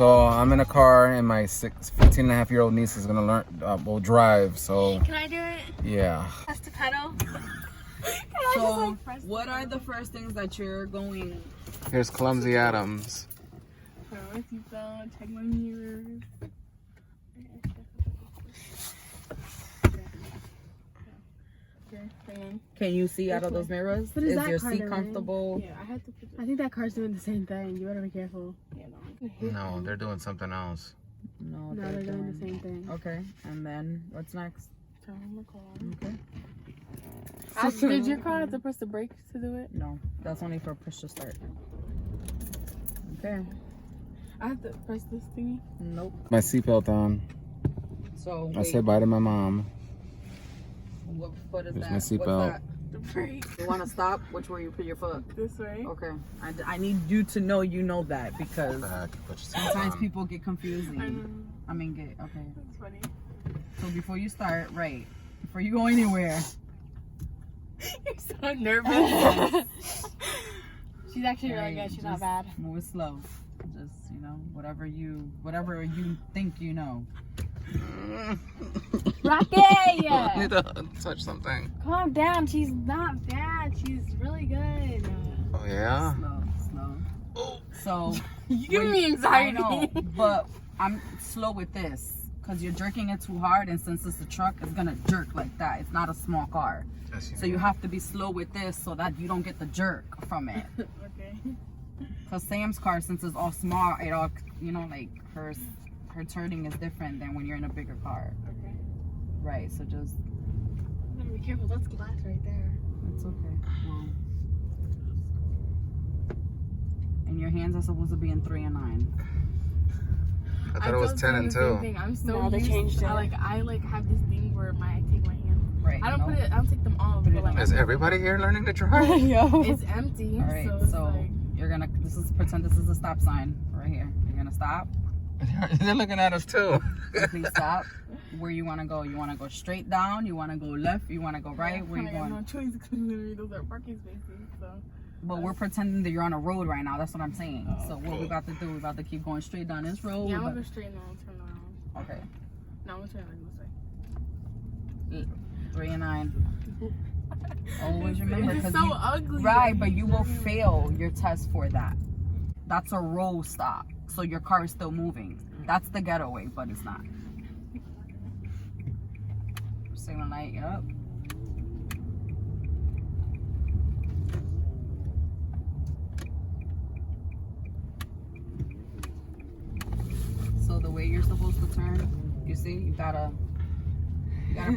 So I'm in a car and my 15-and-a-half-year-old niece is gonna learn, will drive, so. Can I do it? Yeah. Has to pedal. So what are the first things that you're going? Here's Clumsy Adams. Put on my seatbelt, check my mirrors. Can you see out of those mirrors? What is that your car seat doing? comfortable? Yeah, I think that car's doing the same thing. You better be careful. Yeah, No, they're doing something else. No, they're doing the same thing. Okay, and then what's next? Turn on the car. Okay. Did your car have to press the brakes to do it? No, that's only for push to start. Okay. I have to press this thingy? Nope. My seatbelt on. So I said bye to my mom. What foot is Here's that? my What's seatbelt. that? The brake. You want to stop? Which way you put your foot? This way. Okay. I need you to know you know that because Back, put your seatbelt sometimes on. people get confusing. I know. I mean, okay. That's funny. So before you start, right? Before you go anywhere. You're so nervous. She's actually really good. She's not bad. Move it slow. Just, you know, whatever you think you know. Rocky! I need to touch something. Calm down. She's not bad. She's really good. Oh, yeah? Slow. Oh. So You give me anxiety. I know, but I'm slow with this because you're jerking it too hard, and since it's a truck, it's gonna jerk like that. It's not a small car, so you have to be slow with this so that you don't get the jerk from it. Okay. Because Sam's car, since it's all small, it all, you know, like her turning is different than when you're in a bigger car. Okay. Right. So just. You gotta be careful. That's glass right there. It's okay. Well, and your hands are supposed to be in 3 and 9. I thought it was 10 and 2. I'm so No, they used. changed it. I have this thing where I take my hand. Right. I don't take them all. But like, Is everybody here learning to drive? Yo. it's empty. All right. So So you're gonna. Pretend this is a stop sign right here. You're gonna stop. They're looking at us too. Please stop. Where you want to go? You want to go straight down? You want to go left? You want to go right? Where you I got no going? choice because literally those are parking spaces. So. But we're pretending that you're on a road right now. That's what I'm saying. So what we about to do? We about to keep going straight down this road. Yeah, I'm gonna go straight and I'll turn around. Okay. No, I'm gonna turn like this way. 3 and 9. Always remember, It's because so ugly. right, but you will fail your test for that. That's a roll stop, so your car is still moving. That's the getaway, but it's not. Signal light, up. So the way you're supposed to turn, you see, you gotta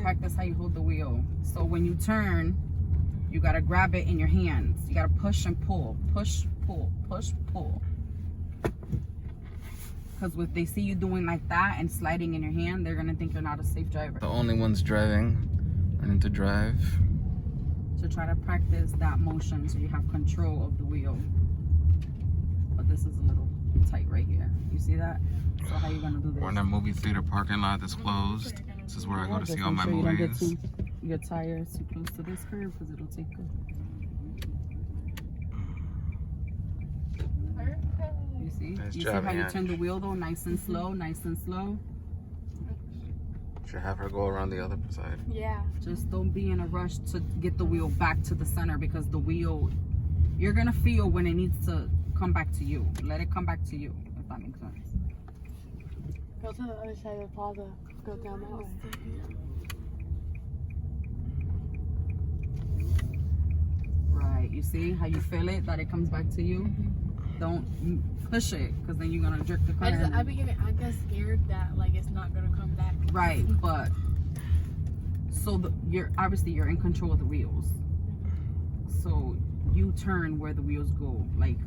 practice how you hold the wheel. So when you turn, you gotta grab it in your hands. You gotta push and pull, push, pull, push, pull. Because if they see you doing like that and sliding in your hand, they're gonna think you're not a safe driver. The only ones driving, learning to drive. So try to practice that motion so you have control of the wheel. But this is a little tight right here. You see that? So how you gonna do this? We're in a movie theater parking lot that's closed. This is where I go to see all my movies. Your tires too close to this curve because it'll take good. You see? Nice You see job, how you Ange. turn the wheel though? Nice and slow, nice and slow. Should have her go around the other side. Yeah. Just don't be in a rush to get the wheel back to the center because the wheel, you're gonna feel when it needs to come back to you. Let it come back to you, if that makes sense. Go to the other side of the plaza. Go down that way. Right, you see how you feel it, that it comes back to you? Don't push it, because then you're gonna jerk the car. I get scared that like it's not gonna come back. Right, but so you're obviously in control of the wheels. So you turn where the wheels go. Like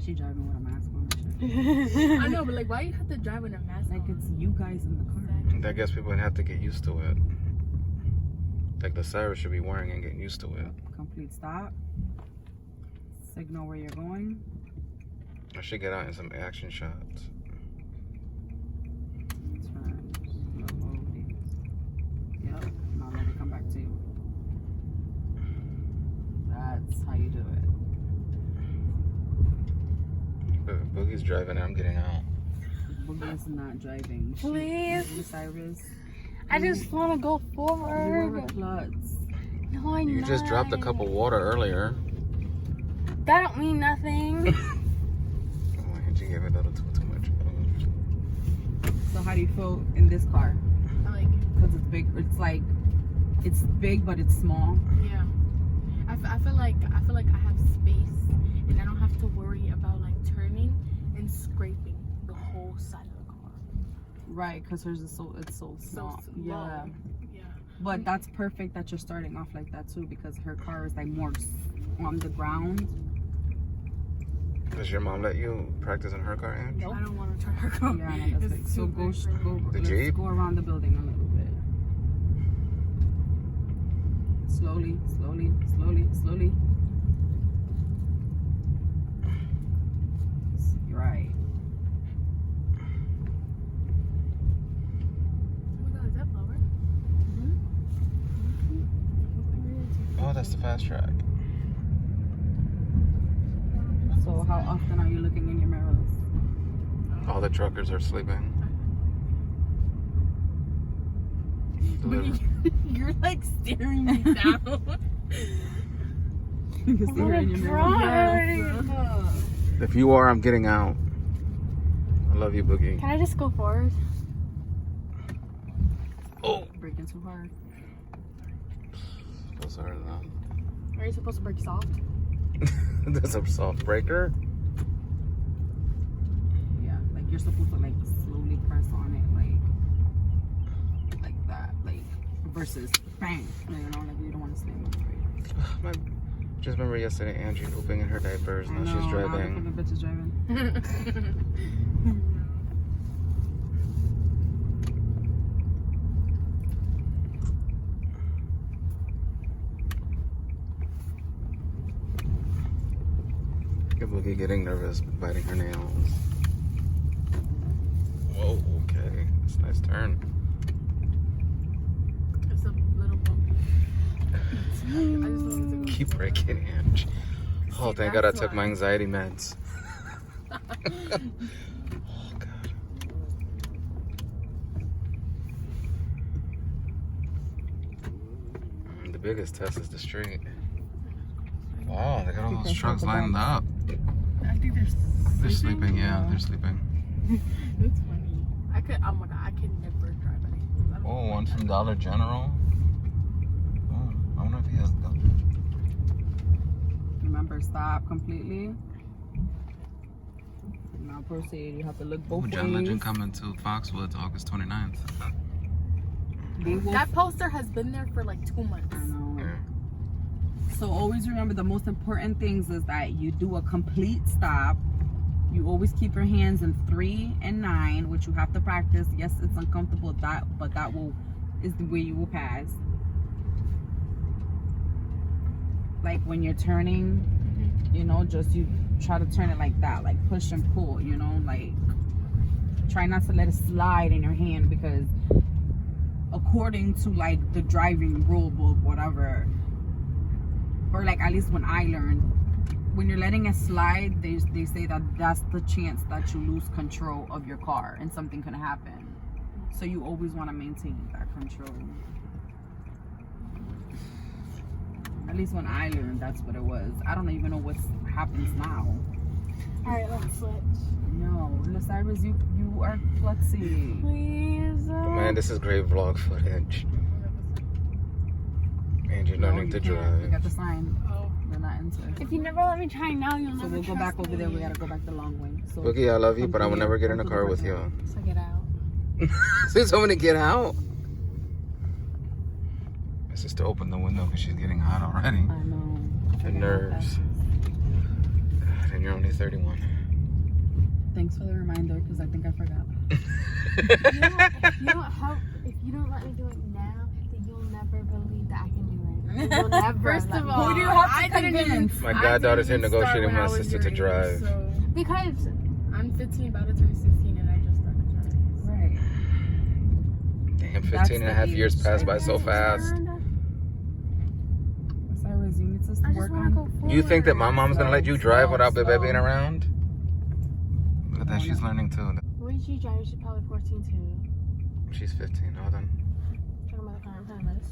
she driving with a mask on and shit. I know, but like, why you have to drive with a mask Like on? it's you guys in the car. I guess people have to get used to it. Like the Cyrus should be wearing and getting used to it. Complete stop. Signal where you're going. I should get out in some action shots. Turn slowly. Yep. Now let it come back to you. That's how you do it. Boogie's driving and I'm getting out. Boogie's not driving. Please. Cyrus. I just want to go You were forward. a klutz. No, I'm You not. just dropped a cup of water earlier. That don't mean nothing. Oh, Angie gave it a little too much. So how do you feel in this car? I like, Because it's big. It's like, it's big, but it's small. yeah. I feel like I have space, and I don't have to worry about like turning and scraping the whole side of the car. Right, because hers is it's so small. So Yeah. Yeah. But that's perfect that you're starting off like that too, because her car is like more on the ground. Does your mom let you practice in her car, Ange? I don't want to turn her car. Yeah, no, that's It's big. So too go, big for me. The let's Jeep? go around the building a little bit. Slowly, slowly, slowly, slowly. Right. Oh my god, is that blower? Oh, that's the fast track. So how often are you looking in your mirrors? All the truckers are sleeping. You're like staring me down. You can see her in your mirror. If you are, I'm getting out. I love you, Boogie. Can I just go forward? Oh! Breaking too hard. So sorry, though. Are you supposed to break soft? That's a soft breaker. Yeah, like you're supposed to like slowly press on it, like that, like versus bang. You know, like you don't want to slam on the brake. Just remember yesterday, Angie pooping in her diapers. I Now know, she's now the driving. fucking bitch is driving. Boogie getting nervous, biting her nails. Whoa, okay. That's a nice turn. It's a little bumpy. I just wanted to go Keep forward. breaking, Ange. Oh, See, thank God I that's took why. my anxiety meds. Oh, God. The biggest test is the street. Wow, they got all those trucks lined up. I think They're sleeping, yeah, they're sleeping. That's funny. Oh my god, I could never drive anything. Oh, one from Dollar General. Oh, I wonder if he has. Remember, stop completely. Now proceed. You have to look both Oh, John ways. Legend coming to Foxwoods August 29th. They will- That poster has been there for like 2 months. I know. Yeah. So always remember the most important things is that you do a complete stop. You always keep your hands in 3 and 9, which you have to practice. Yes, it's uncomfortable, but that is the way you will pass. Like when you're turning, you know, just you try to turn it like that, like push and pull, you know, like try not to let it slide in your hand, because according to like the driving rule book, whatever, or like at least when I learned, when you're letting it slide, they say that that's the chance that you lose control of your car and something can happen. So you always want to maintain that control. At least when I learned, that's what it was. I don't even know what happens now. Alright, let's switch. No, Cyrus, you are klutzy. Please. Man, this is great vlog footage. And you're No, learning you to can't. We got drive. the sign. Oh. They're not into it. If you never let me try now, you'll So never we'll go back trust over there. me. We gotta go back the long way. So Boogie, I love you, but I will never get in a car with you. So get out. She told me to get out. My sister opened the window because she's getting hot already. I know. The nerves. God, and you're only 31. Thanks for the reminder, because I think I forgot. If you don't let me do it now, then you'll never believe that I can do it. You'll never. First let of me all, Who do you do it. have to I didn't convince? My I goddaughter's here didn't even start negotiating when with my I was sister your to age, drive. So Because I'm 15, about to turn 16, and I just started driving. Right. Damn, That's 15 and a the half years age. passed by so fast. Cyrus, you need to I just work want to go on. forward. You think that my mom's gonna let you drive without the baby around? Look at that, she's learning too. What did she drive? She's probably 14 too. She's 15. Hold on. Talking about the car in front of us.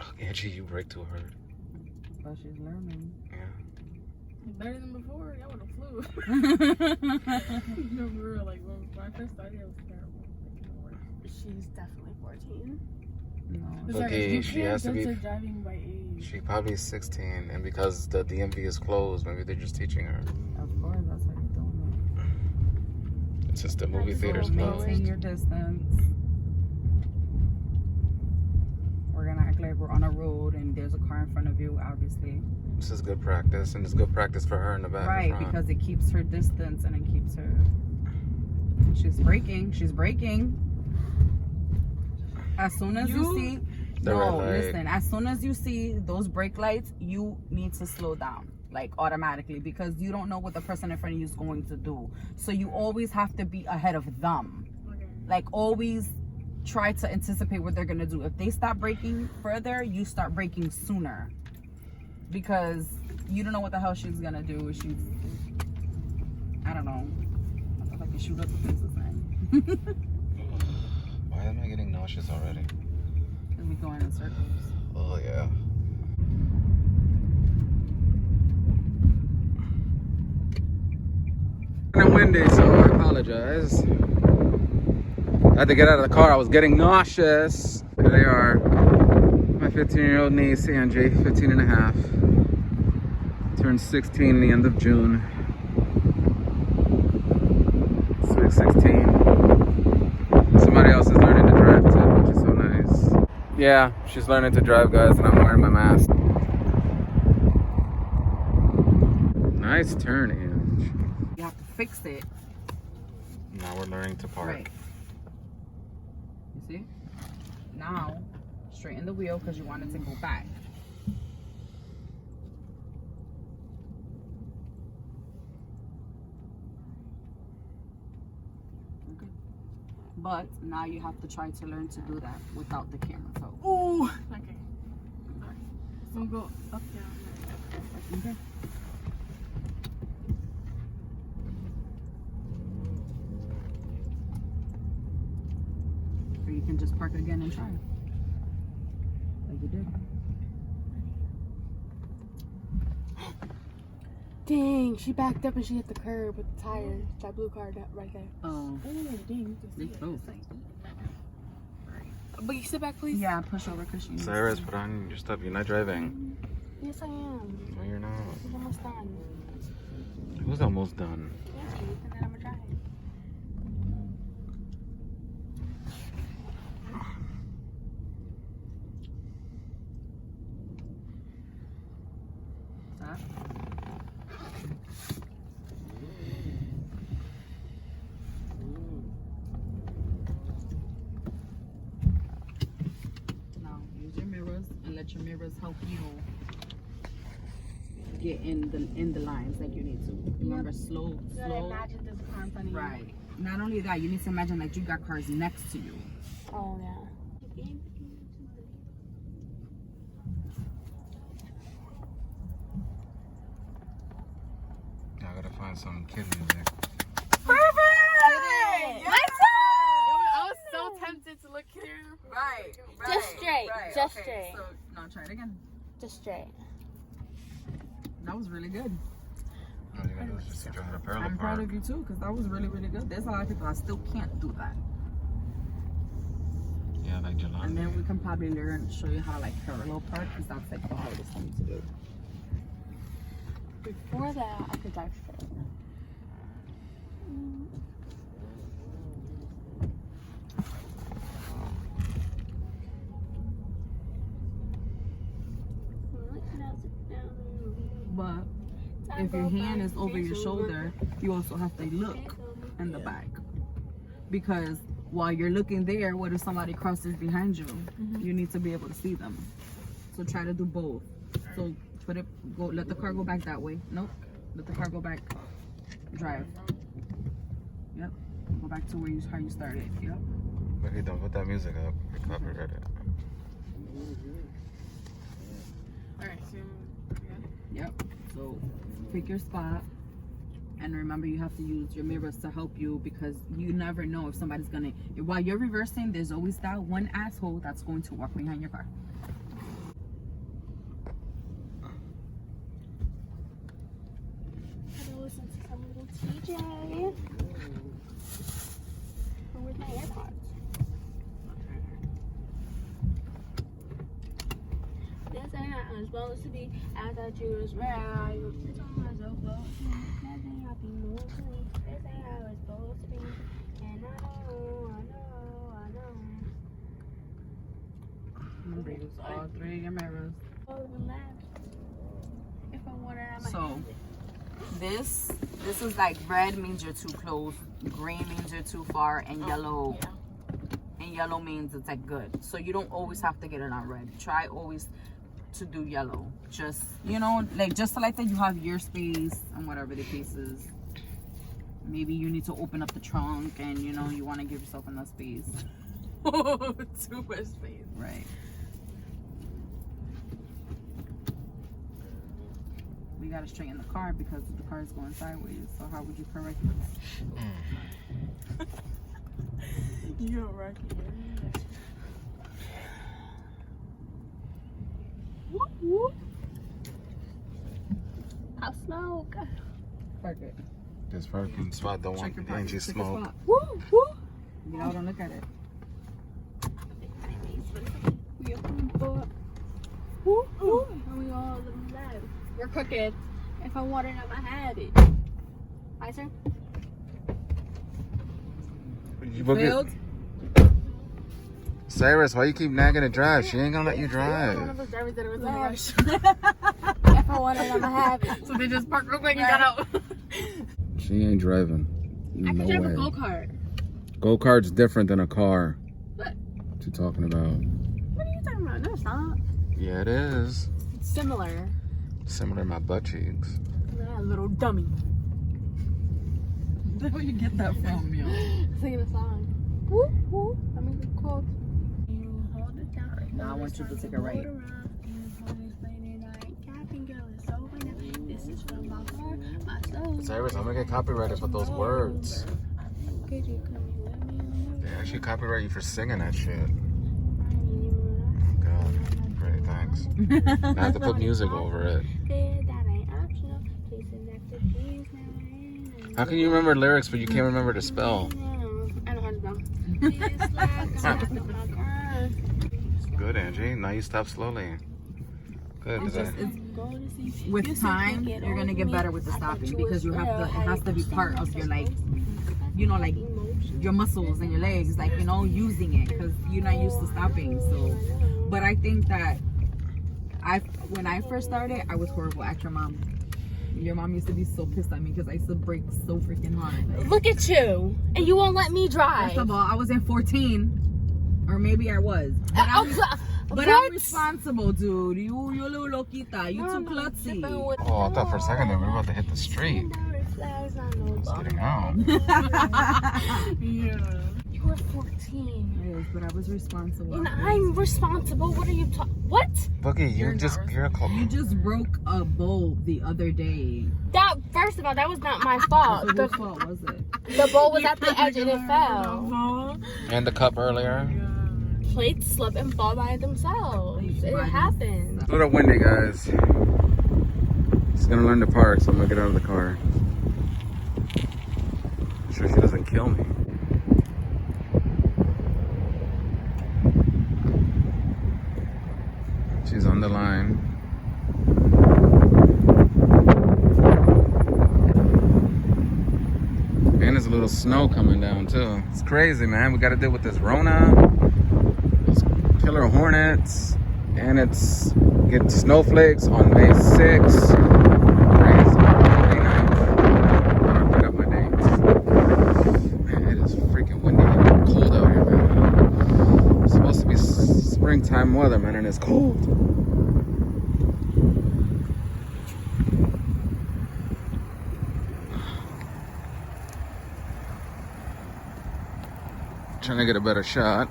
Oh, Angie, you brake too hard. But she's learning. Yeah. Better than before. I would have flew. No, for real. Like when I first started, it was terrible. She's definitely 14. No. It's Okay, you she can't has to judge be- her driving by age. She probably is 16, and because the DMV is closed, maybe they're just teaching her. Of course, that's how you're doing It's just the movie just theater's it. closed. Maintain your distance. We're gonna act like we're on a road and there's a car in front of you, obviously. This is good practice, and it's good practice for her in the back. Right, in front. because it keeps her distance and it keeps her. She's braking. She's braking. As soon as you see. The red No, light. listen. As soon as you see those brake lights, you need to slow down, like automatically, because you don't know what the person in front of you is going to do. So you always have to be ahead of them. Okay. Like always try to anticipate what they're gonna do. If they stop braking further, you start braking sooner, because you don't know what the hell she's gonna do. She's, I don't know. I feel like you shoot up the places, man. Why am I getting nauseous already? And we going in circles. Oh, yeah. It's windy, so I apologize. I had to get out of the car. I was getting nauseous. Here they are. My 15-year-old niece, Angie, 15 and a half. Turned 16 in the end of June. Sweet 16. Somebody else is learning to drive too, which is so nice. Yeah, she's learning to drive, guys, and I'm wearing my mask. Nice turn, Angie. You have to fix it. Now we're learning to park. Right. You see? Now, straighten the wheel because you want it to go back. Okay. But now you have to try to learn to do that without the camera. So, Ooh. Okay. Sorry. So we'll go up, down. okay. Or you can just park again and try. Like you did. Dang, she backed up and she hit the curb with the tire. That blue car right there. Oh, Oh, dang. You can they see it. close. But you sit back, please. Yeah, push over because you. Cyrus, put on your stuff. You're not driving. Yes, I am. No, you're not. I'm almost done. Who's almost done? Yes, Keith, and then I'm gonna drive. Stop. Now use your mirrors and let your mirrors help you get in the lines like you need to. Remember, slow. You gotta imagine there's a car in front of you. Right. Not only that, you need to imagine like you got cars next to you. Oh, yeah. I gotta find some kid music. Perfect! I was so tempted to look here. Right. Just straight. Just okay. straight. So now try it again. Just straight. That was really good. All you gotta do is just teach her how to parallel I'm park. proud of you too, because that was really, really good. There's a lot of people that still can't do that. Yeah, like Jelani. And then we can probably show you how to like parallel park, because that's like the hardest thing to do. Before that, I could drive straight. But if your hand is over your shoulder, you also have to look in the back. Because while you're looking there, what if somebody crosses behind you? You need to be able to see them. So try to do both. So let the car go back that way. Nope. Let the car go back. Drive. Yep. Go back to how you started. Yep. Okay, don't put that music up. We copyright it. Alright, so Yep. So pick your spot And remember, you have to use your mirrors to help you, because you never know if somebody's gonna, while you're reversing, there's always that one asshole that's going to walk behind your car. Listen to some little TJ. Or with my AirPods. This ain't how I'm supposed to be. I thought you was right. You was on myself. Nothing happy moving. This ain't how it's supposed to be. And I know. Remember, use all three of your mirrors. Oh, relax. If I want it, I might So, have it. this is like red means you're too close, green means you're too far, and yellow. Yeah. And yellow means it's like good. So you don't always have to get it on red. Try always to do yellow. Just, you know, like just so like that you have your space and whatever the case is. Maybe you need to open up the trunk and, you know, you want to give yourself enough space. Too much space. Right. We got to straighten the car because the car is going sideways. So how would you correct it? You're right. Whoop, whoop. I'll smoke. Park it. This parking spot don't want Angie smoke. Woo, woo. You know, don't look at it. We open the door. Woo, woo. And we all alive. You're crooked. If I want it, I'm gonna have it. My turn. You book it. Cyrus, why you keep nagging to drive? She ain't gonna let you One drive. of those drivers that was in the rush. If I want it, I'm gonna have it. So they just parked real quick and got out. She ain't driving. I No can drive way. a go-kart. Go-kart's different than a car. What? What you talking about? What are you talking about? No, it's not. Yeah, it is. It's similar. Similar to my butt cheeks. Yeah, little dummy. Where do you get that from, yo? Singing a song. Woo, woo. I mean, the quote. You hold it down. Now I want you to take a right. This is from my heart, my soul. Cyrus, I'm gonna get copyrighted for those words. Could you come with me? They actually copyright you for singing that shit. I God, great, thanks. I have to put music over it. How can you remember lyrics but you can't remember to spell? I know how to spell. Good, Angie. Now you stop slowly. Good. It's 'cause just, I- with time, you're gonna get better with the stopping because you have to. It has to be part of your, like, you know, like your muscles and your legs, like, you know, using it because you're not used to stopping. So, but I think that when I first started, I was horrible at your mom. Your mom used to be so pissed at me because I used to brake so freaking hard. Like, Look at you, and you won't let me drive. first of all, I was in 14, or maybe I was. But I'm responsible, dude. You little loquita. You too klutzy. Oh, I thought for a second that we were about to hit the street. Just getting out. Yeah. You were 14. Yes, but I was responsible. And I'm responsible. What are you talking? What? Boogie, you're not a You just broke a bowl the other day. That, first of all, that was not my fault. So The, whose fault was it? the bowl was at the edge and it fell. And the cup earlier. Plates slip and fall by themselves. It happens. It's a little windy, guys. She's gonna learn to park, so I'm gonna get out of the car. I'm sure she doesn't kill me. She's on the line. And there's a little snow coming down too. It's crazy, man. We gotta deal with this Rona, those killer hornets, and it's getting snowflakes on May 6th. Crazy. May 9th. I pick up my dates. Man, it is freaking windy and cold out here, man. It's supposed to be springtime weather, man, and it's cold. Trying to get a better shot.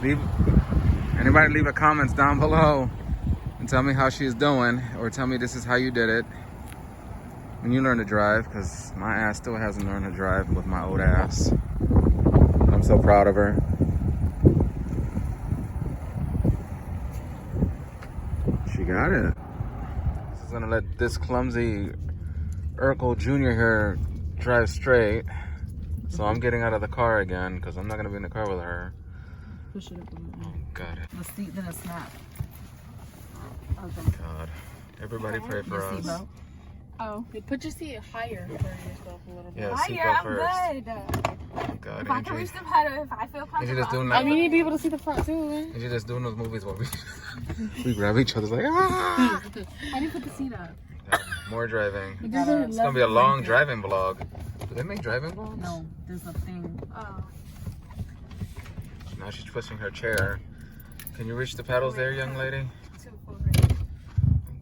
Leave Anybody leave a comments down below and tell me how she's doing, or tell me this is how you did it when you learn to drive, because my ass still hasn't learned to drive with my old ass. I'm so proud of her. She got it. This is gonna let this clumsy Urkel Jr. here drive straight. So I'm getting out of the car again because I'm not gonna be in the car with her. Push it up a little. Oh God. The seat didn't snap. Okay. God. Everybody pray for Your us. seatbelt. Oh, you put your seat higher for yourself a little bit. Yeah, Higher, seatbelt I'm first. good. Oh God, If I can reach the pedal, if I feel Angie comfortable. just doing I that. mean, you need to be able to see the front too. Angie just doing those movies where we grab each other's like ah. I need to put the seat up. More driving. It's It's gonna be a long driving vlog. Do they make driving vlogs? No, there's a thing. Oh. Now she's twisting her chair. Can you reach the pedals there, young lady? Oh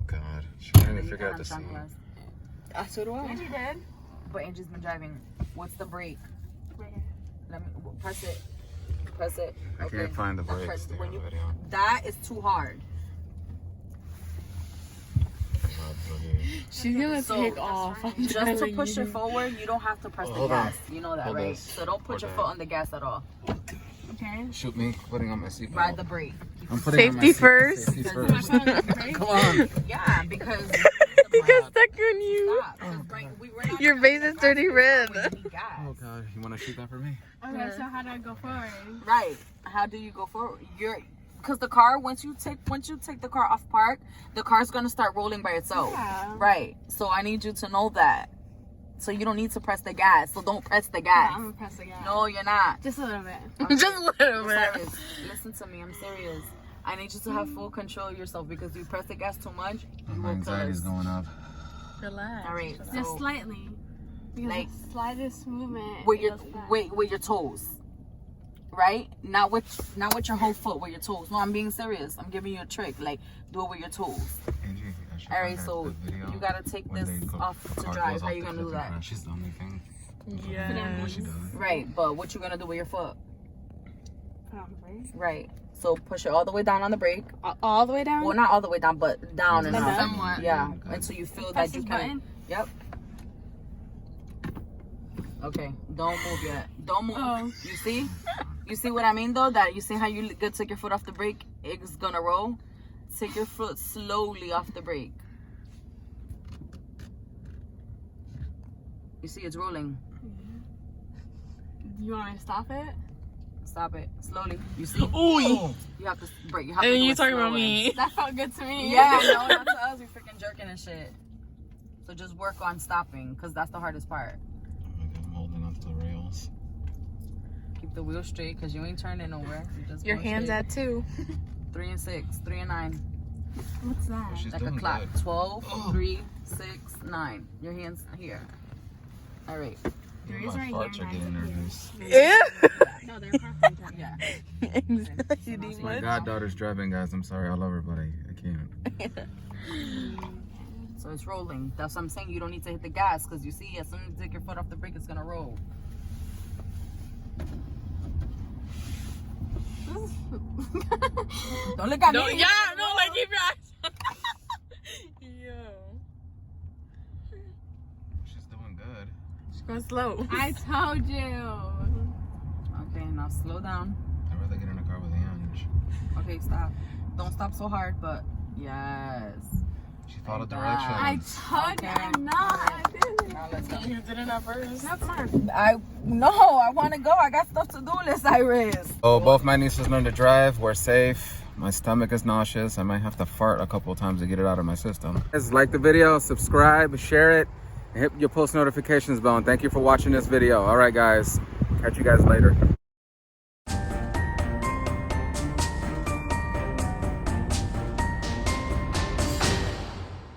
God, she can't even figure out the scene. So do I. Angie did. But Angie's been driving. What's the brake? Right here. Let me press it. Press it. I can't find the brakes. Press- there when in the you- video. That is too hard. She's gonna So, take that's off. right. I'm Just to telling push you. it forward, you don't have to press the Hold on. gas. You know that, Hold right? this. So don't put Hold your that. foot on the gas at all. Okay. Shoot me, putting on my seatbelt. Ride the brake. I'm putting on my Safety seat- first. Safety Oh first. Come on. Yeah, because It got stuck on you. stop. 'Cause we're not Your face is dirty red. we need gas. Oh God, you want to shoot that for me? Okay, so how do I go forward? Right. How do you go forward? Because the car, once you take the car off park, the car's gonna start rolling by itself. Yeah. Right. So I need you to know that. So you don't need to press the gas. So don't press the Yeah, gas. I'm gonna press again. No, you're not. Just a little bit. Okay. Just a little I'm bit. serious. Listen to me. I'm serious. I need you to have full control of yourself, because you press the gas too much, you My will kill anxiety's us. going up. Relax. All right. Just So slightly. Because Like- the slightest movement. with your it goes fast. with your toes, right? Not with your whole foot. With your toes. No, I'm being serious. I'm giving you a trick. Like, do it with your toes. Angie, I should All find right. her So the video you gotta take when this they go- off to car drive. goes How off you the gonna do cliff and that? crash. She's the only thing. Yeah. What she does. Right. But what you gonna do with your foot? Put on the brake. Right. So push it all the way down on the brake. All the way down? Well, not all the way down, but down Like enough. somewhat. Yeah. Okay. Until you feel Press that you this can. button? Yep. Okay. Don't move yet. Don't move. Oh. You see? You see what I mean though? That you see how you good take your foot off the brake? It's gonna roll. Take your foot slowly off the brake. You see it's rolling. Do you want me to stop it? Stop it. Slowly. You see? Ooh. You have to brake. You have And to do you it talking about slower. me. That felt good to me. Yeah, no, that's us. We freaking jerking and shit. So just work on stopping, because that's the hardest part. I'm holding onto the rails. Keep the wheel straight, because you ain't turning nowhere. You just Your going hands straight. at 2. 3 and 6, 3 and 9. What's that? Oh, she's Like a doing clock. good. 12, Oh. 3, 6, 9. Your hands here. All right. There My is right farts here, are getting nervous. Yeah. No, they're perfect. Yeah. Anxiety My much? goddaughter's driving, guys. I'm sorry. I love her, but I can't. So it's rolling. That's what I'm saying. You don't need to hit the gas, because you see, as soon as you take your foot off the brake, it's going to roll. Don't look at No, me. yeah, no, like keep your eyes. Yo. She's doing good. She's going slow. I told you. Okay, now slow down. I'd rather get in a car with Ange. Okay, stop. Don't stop so hard, but yes. She followed Like that. I directions. told you. Okay. I'm not. I didn't. Now let's go. You did it at first. No, come on. I want to go. I got stuff to do, Miss Iris. Oh, both my nieces learned to drive. We're safe. My stomach is nauseous. I might have to fart a couple of times to get it out of my system. Guys, like the video, subscribe, share it, and hit your post notifications bell. And thank you for watching this video. All right, guys. Catch you guys later.